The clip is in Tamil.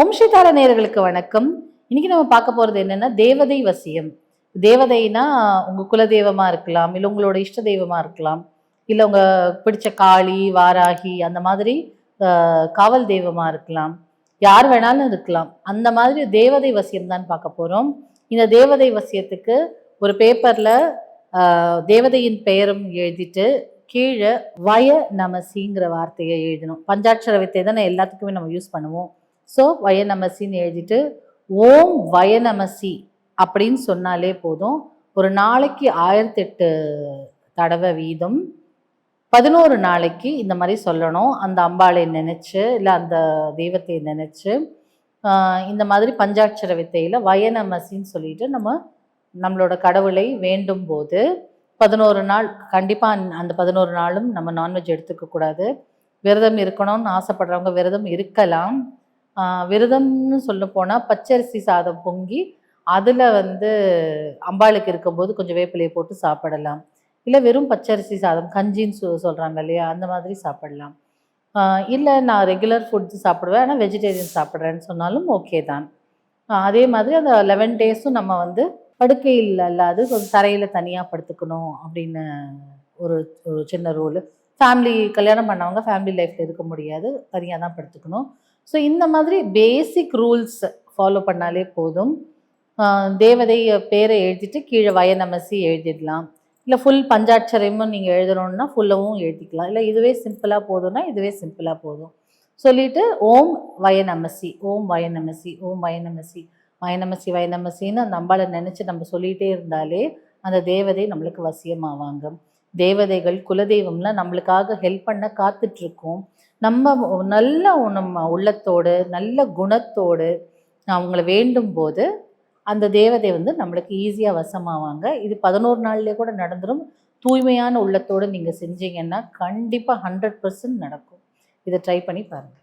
ஓம் ஸ்ரீதார நேயர்களுக்கு வணக்கம். இன்னைக்கு நம்ம பார்க்க போறது என்னன்னா தேவதை வசியம். தேவதைனா உங்க குலதெய்வமா இருக்கலாம், இல்ல உங்களோட இஷ்ட தெய்வமா இருக்கலாம், இல்ல உங்க பிடிச்ச காளி, வாராகி அந்த மாதிரி காவல் தெய்வமா இருக்கலாம். யார் வேணாலும் இருக்கலாம். அந்த மாதிரி தேவதை வசியம் தான் பார்க்க போறோம். இந்த தேவதை வசியத்துக்கு ஒரு பேப்பர்ல தேவதையின் பெயரும் எழுதிட்டு கீழே வய நமசிங்கிற வார்த்தையை எழுதணும். பஞ்சாட்சர வித்தை தானே எல்லாத்துக்குமே நம்ம யூஸ் பண்ணுவோம். ஸோ வயநமசின்னு எழுதிட்டு ஓம் வயநமசி அப்படின்னு சொன்னாலே போதும். ஒரு நாளைக்கு 1008 தடவை வீதம் 11 நாளைக்கு இந்த மாதிரி சொல்லணும். அந்த அம்பாளை நினைச்சு இல்லை அந்த தெய்வத்தை நினைச்சு இந்த மாதிரி பஞ்சாட்சர வித்தையில வயநமசின்னு சொல்லிட்டு நம்மளோட கடவுளை வேண்டும் போது 11 நாள் கண்டிப்பாக அந்த 11 நாளும் நம்ம நான்வெஜ் எடுத்துக்க கூடாது. விரதம் இருக்கணும்னு ஆசைப்படுறவங்க விரதம் இருக்கலாம். விரதம்னு சொல்ல போனால் பச்சரிசி சாதம் பொங்கி அதில் அம்பாளுக்கு இருக்கும்போது கொஞ்சம் வேப்பிலையை போட்டு சாப்பிடலாம். இல்லை வெறும் பச்சரிசி சாதம் கஞ்சின்னு சொல்கிறாங்க இல்லையா, அந்த மாதிரி சாப்பிடலாம். இல்லை நான் ரெகுலர் ஃபுட்ஸ் சாப்பிடுவேன், ஆனால் வெஜிடேரியன் சாப்பிட்றேன்னு சொன்னாலும் ஓகே தான். அதே மாதிரி அந்த 11 டேஸும் நம்ம படுக்கையில் அல்லாது கொஞ்சம் தரையில் தனியாக படுத்துக்கணும் அப்படின்னு ஒரு ஒரு சின்ன ரூலு. ஃபேமிலி கல்யாணம் பண்ணவங்க ஃபேமிலி லைஃப்பில் இருக்க முடியாது, தனியாக தான் படுத்துக்கணும். ஸோ இந்த மாதிரி பேசிக் ரூல்ஸ் ஃபாலோ பண்ணாலே போதும். தேவதை பேரை எழுதிட்டு கீழே வயநமசி எழுதிடலாம். இல்லை ஃபுல் பஞ்சாட்சரமும் நீங்கள் எழுதணுன்னா ஃபுல்லவும் எழுதிக்கலாம். இல்லை இதுவே சிம்பிளாக போதும்னா இதுவே சிம்பிளாக போதும். சொல்லிட்டு ஓம் வயநமசி, ஓம் வயநமசி, ஓம் வயநமசி, வயநமசி வயநமசின்னு அந்த அம்பாளை நினச்சி நம்ம சொல்லிகிட்டே இருந்தாலே அந்த தேவதை நம்மளுக்கு வசியமாவாங்க. தேவதைகள் குலதெய்வம்லாம் நம்மளுக்காக ஹெல்ப் பண்ண காத்துட்ருக்கோம். நம்ம நல்ல நம்ம உள்ளத்தோடு நல்ல குணத்தோடு அவங்கள வேண்டும் போது அந்த தேவதை நம்மளுக்கு ஈஸியாக வசமாவாங்க. இது 11 நாள்லேயே கூட நடந்துடும். தூய்மையான உள்ளத்தோடு நீங்கள் செஞ்சீங்கன்னா கண்டிப்பாக 100% நடக்கும். இதை ட்ரை பண்ணி பாருங்கள்.